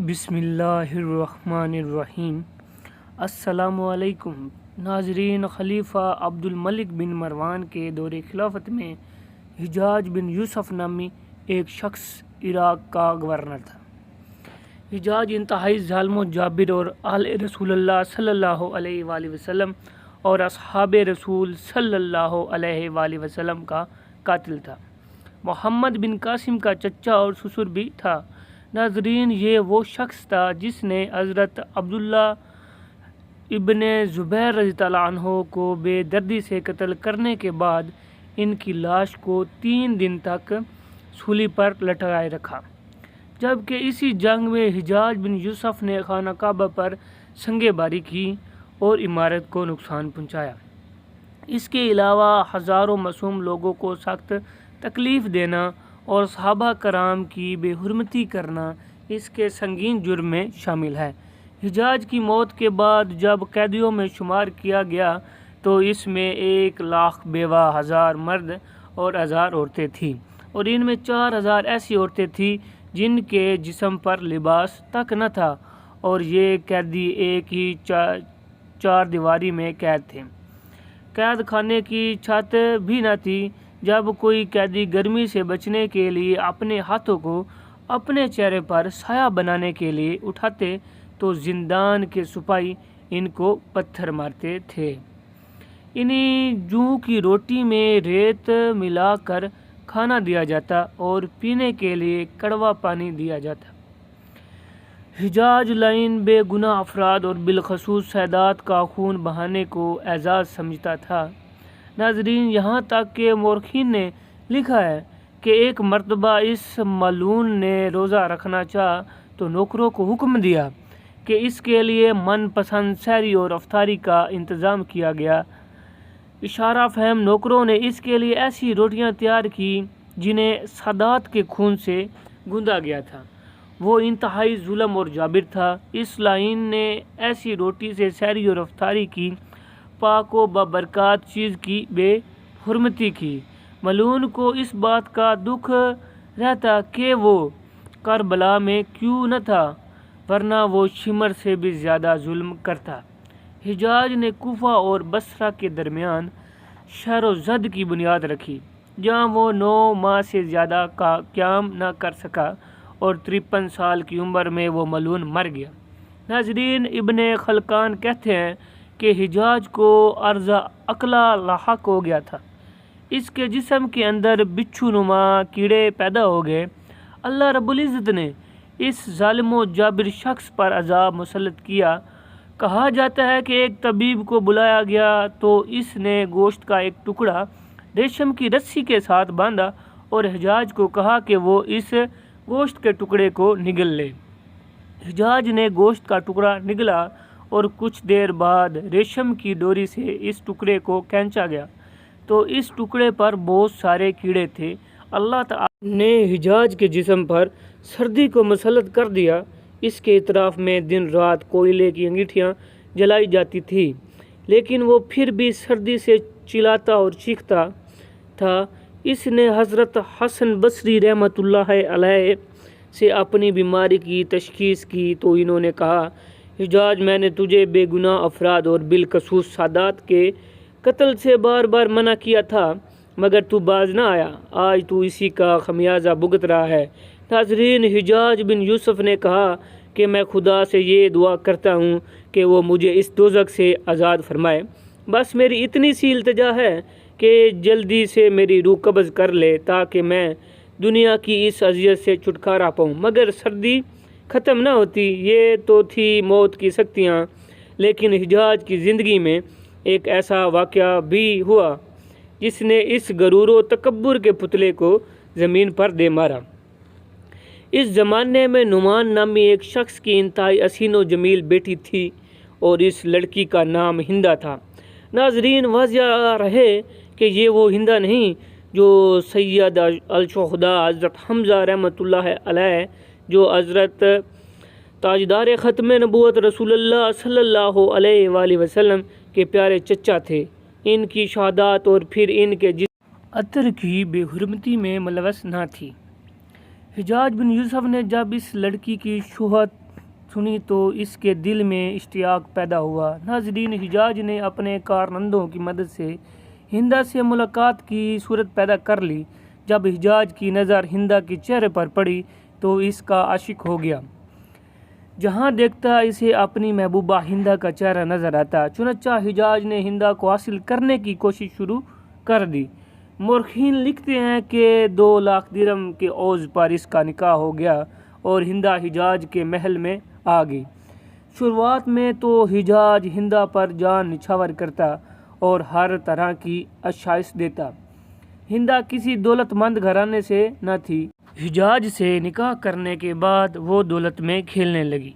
بسم اللہ الرحمن الرحیم۔ السلام علیکم ناظرین، خلیفہ عبد الملک بن مروان کے دور خلافت میں حجاج بن یوسف نامی ایک شخص عراق کا گورنر تھا۔ حجاج انتہائی ظالم و جابر اور اہل رسول اللہ صلی اللہ علیہ وآلہ وسلم اور اصحاب رسول صلی اللہ علیہ وآلہ وسلم کا قاتل تھا۔ محمد بن قاسم کا چچا اور سسر بھی تھا۔ ناظرین، یہ وہ شخص تھا جس نے حضرت عبداللہ ابن زبیر رضی اللہ عنہ کو بے دردی سے قتل کرنے کے بعد ان کی لاش کو 3 دن تک سولی پر لٹکائے رکھا، جبکہ اسی جنگ میں حجاج بن یوسف نے خانہ کعبہ پر سنگ باری کی اور عمارت کو نقصان پہنچایا۔ اس کے علاوہ ہزاروں معصوم لوگوں کو سخت تکلیف دینا اور صحابہ کرام کی بے حرمتی کرنا اس کے سنگین جرم میں شامل ہے۔ حجاج کی موت کے بعد جب قیدیوں میں شمار کیا گیا تو اس میں 1 لاکھ بیوہ، 1000 مرد اور 1000 عورتیں تھیں، اور ان میں 4000 ایسی عورتیں تھیں جن کے جسم پر لباس تک نہ تھا، اور یہ قیدی ایک ہی چار دیواری میں قید تھے۔ قید خانے کی چھت بھی نہ تھی۔ جب کوئی قیدی گرمی سے بچنے کے لیے اپنے ہاتھوں کو اپنے چہرے پر سایہ بنانے کے لیے اٹھاتے تو زندان کے سپاہی ان کو پتھر مارتے تھے۔ انہیں جوں کی روٹی میں ریت ملا کر کھانا دیا جاتا اور پینے کے لیے کڑوا پانی دیا جاتا۔ حجاج لعین بے گناہ افراد اور بالخصوص سادات کا خون بہانے کو اعزاز سمجھتا تھا۔ ناظرین، یہاں تک کہ مورخین نے لکھا ہے کہ ایک مرتبہ اس ملعون نے روزہ رکھنا چاہا تو نوکروں کو حکم دیا کہ اس کے لیے من پسند سحری اور افطاری کا انتظام کیا گیا۔ اشارہ فہم نوکروں نے اس کے لیے ایسی روٹیاں تیار کی جنہیں سادات کے خون سے گوندھا گیا تھا۔ وہ انتہائی ظالم اور جابر تھا۔ اس لعین نے ایسی روٹی سے سحری اور افطاری کی، پاک و بابرکات چیز کی بے حرمتی کی۔ ملعون کو اس بات کا دکھ رہتا کہ وہ کربلا میں کیوں نہ تھا، ورنہ وہ شمر سے بھی زیادہ ظلم کرتا۔ حجاج نے کوفہ اور بصرہ کے درمیان شہر و زد کی بنیاد رکھی، جہاں وہ 9 ماہ سے زیادہ کا قیام نہ کر سکا اور 53 سال کی عمر میں وہ ملعون مر گیا۔ ناظرین، ابن خلکان کہتے ہیں کہ حجاج کو عرض عقلہ لاحق ہو گیا تھا۔ اس کے جسم کے اندر بچھو نما کیڑے پیدا ہو گئے۔ اللہ رب العزت نے اس ظالم و جابر شخص پر عذاب مسلط کیا۔ کہا جاتا ہے کہ ایک طبیب کو بلایا گیا تو اس نے گوشت کا ایک ٹکڑا ریشم کی رسی کے ساتھ باندھا اور حجاج کو کہا کہ وہ اس گوشت کے ٹکڑے کو نگل لے۔ حجاج نے گوشت کا ٹکڑا نگلا اور کچھ دیر بعد ریشم کی ڈوری سے اس ٹکڑے کو کھینچا گیا تو اس ٹکڑے پر بہت سارے کیڑے تھے۔ اللہ تعالی نے حجاج کے جسم پر سردی کو مسلط کر دیا۔ اس کے اطراف میں دن رات کوئلے کی انگیٹھیاں جلائی جاتی تھی، لیکن وہ پھر بھی سردی سے چلاتا اور چیختا تھا۔ اس نے حضرت حسن بصری رحمۃ اللہ علیہ سے اپنی بیماری کی تشخیص کی تو انہوں نے کہا، حجاج، میں نے تجھے بے گناہ افراد اور بالخصوص سادات کے قتل سے بار بار منع کیا تھا، مگر تو باز نہ آیا۔ آج تو اسی کا خمیازہ بھگت رہا ہے۔ ناظرین، حجاج بن یوسف نے کہا کہ میں خدا سے یہ دعا کرتا ہوں کہ وہ مجھے اس دوزخ سے آزاد فرمائے۔ بس میری اتنی سی التجا ہے کہ جلدی سے میری روح قبض کر لے تاکہ میں دنیا کی اس اذیت سے چھٹکارا پاؤں۔ مگر سردی ختم نہ ہوتی۔ یہ تو تھی موت کی سختیاں، لیکن حجاج کی زندگی میں ایک ایسا واقعہ بھی ہوا جس نے اس غرور و تکبر کے پتلے کو زمین پر دے مارا۔ اس زمانے میں نعمان نامی ایک شخص کی انتہائی حسین و جمیل بیٹی تھی اور اس لڑکی کا نام ہندا تھا۔ ناظرین، واضح رہے کہ یہ وہ ہندا نہیں جو سید الشہداء حضرت حمزہ رحمۃ اللہ علیہ، جو حضرت تاجدار ختم نبوت رسول اللہ صلی اللہ علیہ وآلہ وسلم کے پیارے چچا تھے۔ ان کی شہادت اور پھر ان کے عطر کی بے حرمتی میں ملوث نہ تھی۔ حجاج بن یوسف نے جب اس لڑکی کی شہرت سنی تو اس کے دل میں اشتیاق پیدا ہوا۔ ناظرین، حجاج نے اپنے کارندوں کی مدد سے ہندا سے ملاقات کی صورت پیدا کر لی۔ جب حجاج کی نظر ہندا کے چہرے پر پڑی تو اس کا عاشق ہو گیا۔ جہاں دیکھتا اسے اپنی محبوبہ ہندا کا چہرہ نظر آتا۔ چنانچہ حجاج نے ہندا کو حاصل کرنے کی کوشش شروع کر دی۔ مورخین لکھتے ہیں کہ 2 لاکھ درہم کے عوض پر اس کا نکاح ہو گیا اور ہندا حجاج کے محل میں آ گئی۔ شروعات میں تو حجاج ہندا پر جان نچھاور کرتا اور ہر طرح کی آشائش دیتا۔ ہندا کسی دولت مند گھرانے سے نہ تھی۔ حجاج سے نکاح کرنے کے بعد وہ دولت میں کھیلنے لگی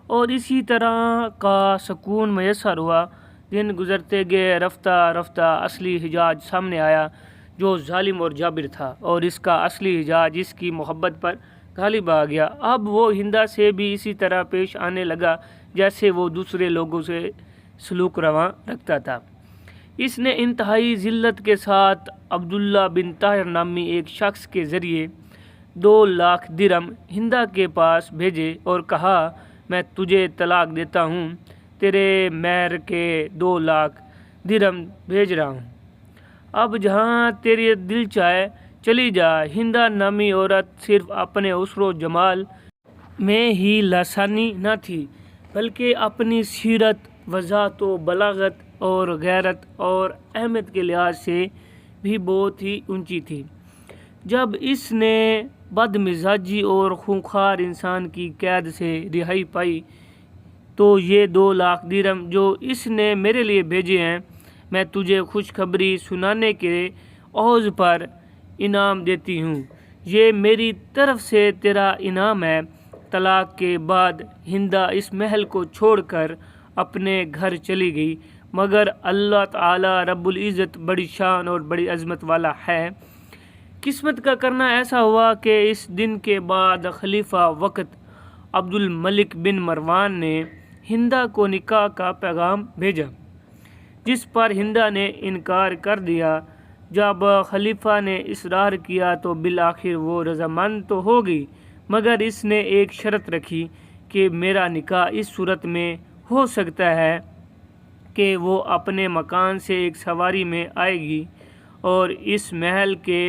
اور اسی طرح کا سکون میسر ہوا۔ دن گزرتے گئے، رفتہ رفتہ اصلی حجاج سامنے آیا جو ظالم اور جابر تھا، اور اس کا اصلی حجاج اس کی محبت پر غالب آ گیا۔ اب وہ ہندا سے بھی اسی طرح پیش آنے لگا جیسے وہ دوسرے لوگوں سے سلوک رواں رکھتا تھا۔ اس نے انتہائی ذلت کے ساتھ عبداللہ بن طاہر نامی ایک شخص کے ذریعے 2 لاکھ درہم ہندا کے پاس بھیجے اور کہا، میں تجھے طلاق دیتا ہوں، تیرے مہر کے 2 لاکھ درہم بھیج رہا ہوں، اب جہاں تیری دل چاہے چلی جا۔ ہندا نامی عورت صرف اپنے حسن و جمال میں ہی لسانی نہ تھی بلکہ اپنی سیرت، وضاحت و بلاغت اور غیرت اور اہمیت کے لحاظ سے بھی بہت ہی اونچی تھی۔ جب اس نے بد مزاجی اور خونخوار انسان کی قید سے رہائی پائی تو یہ 2 لاکھ درہم جو اس نے میرے لیے بھیجے ہیں، میں تجھے خوشخبری سنانے کے عوض پر انعام دیتی ہوں، یہ میری طرف سے تیرا انعام ہے۔ طلاق کے بعد ہندا اس محل کو چھوڑ کر اپنے گھر چلی گئی، مگر اللہ تعالی رب العزت بڑی شان اور بڑی عظمت والا ہے۔ قسمت کا کرنا ایسا ہوا کہ اس دن کے بعد خلیفہ وقت عبد الملک بن مروان نے ہندا کو نکاح کا پیغام بھیجا، جس پر ہندا نے انکار کر دیا۔ جب خلیفہ نے اصرار کیا تو بالآخر وہ رضامند تو ہو گئی، مگر اس نے ایک شرط رکھی کہ میرا نکاح اس صورت میں ہو سکتا ہے کہ وہ اپنے مکان سے ایک سواری میں آئے گی اور اس محل کے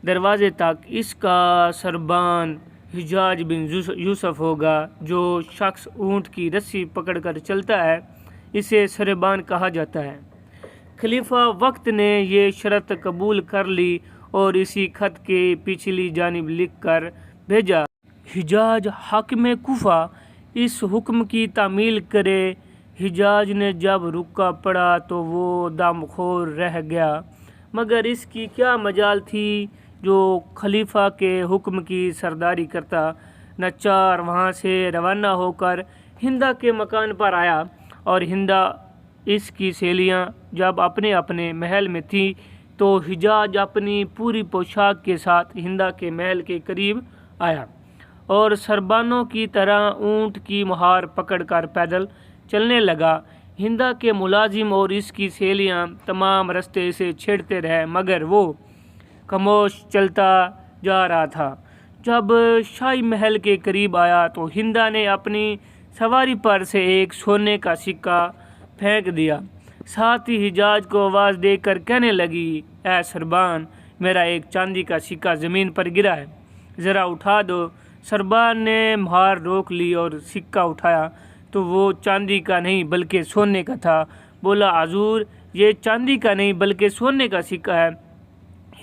دروازے تک اس کا سربان حجاج بن یوسف ہوگا۔ جو شخص اونٹ کی رسی پکڑ کر چلتا ہے اسے سربان کہا جاتا ہے۔ خلیفہ وقت نے یہ شرط قبول کر لی اور اسی خط کے پچھلی جانب لکھ کر بھیجا، حجاج حاکم کوفہ اس حکم کی تعمیل کرے۔ حجاج نے جب رکا پڑا تو وہ دم خور رہ گیا، مگر اس کی کیا مجال تھی جو خلیفہ کے حکم کی سرداری کرتا۔ ناچار وہاں سے روانہ ہو کر ہندا کے مکان پر آیا، اور ہندا اس کی سہیلیاں جب اپنے اپنے محل میں تھیں تو حجاج اپنی پوری پوشاک کے ساتھ ہندا کے محل کے قریب آیا اور سربانوں کی طرح اونٹ کی مہار پکڑ کر پیدل چلنے لگا۔ ہندا کے ملازم اور اس کی سہیلیاں تمام رستے سے چھیڑتے رہے، مگر وہ خاموش چلتا جا رہا تھا۔ جب شاہی محل کے قریب آیا تو ہندا نے اپنی سواری پر سے ایک سونے کا سکہ پھینک دیا، ساتھ ہی حجاج کو آواز دے کر کہنے لگی، اے سربان، میرا ایک چاندی کا سکہ زمین پر گرا ہے، ذرا اٹھا دو۔ سربان نے مہار روک لی اور سکہ اٹھایا تو وہ چاندی کا نہیں بلکہ سونے کا تھا۔ بولا، حضور، یہ چاندی کا نہیں بلکہ سونے کا سکہ ہے۔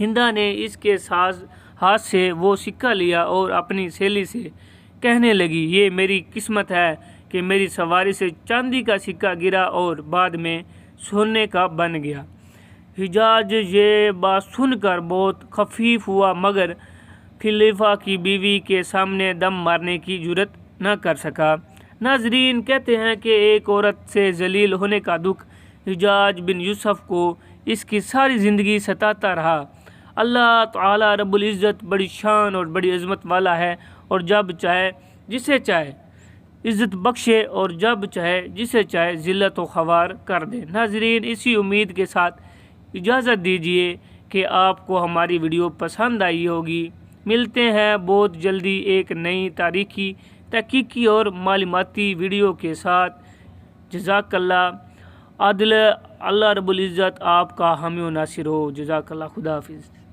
ہندا نے اس کے ہاتھ سے وہ سکہ لیا اور اپنی سہیلی سے کہنے لگی، یہ میری قسمت ہے کہ میری سواری سے چاندی کا سکہ گرا اور بعد میں سونے کا بن گیا۔ حجاج یہ بات سن کر بہت خفیف ہوا، مگر خلیفہ کی بیوی کے سامنے دم مارنے کی جرأت نہ کر سکا۔ ناظرین، کہتے ہیں کہ ایک عورت سے ذلیل ہونے کا دکھ حجاج بن یوسف کو اس کی ساری زندگی ستاتا رہا۔ اللہ تعالی رب العزت بڑی شان اور بڑی عظمت والا ہے، اور جب چاہے جسے چاہے عزت بخشے اور جب چاہے جسے چاہے ذلت و خوار کر دے۔ ناظرین، اسی امید کے ساتھ اجازت دیجیے کہ آپ کو ہماری ویڈیو پسند آئی ہوگی۔ ملتے ہیں بہت جلدی ایک نئی تاریخی تحقیقی اور معلوماتی ویڈیو کے ساتھ۔ جزاک اللہ۔ عادل اللہ رب العزت آپ کا حامی و ناصر ہو۔ جزاک اللہ۔ خدا حافظ۔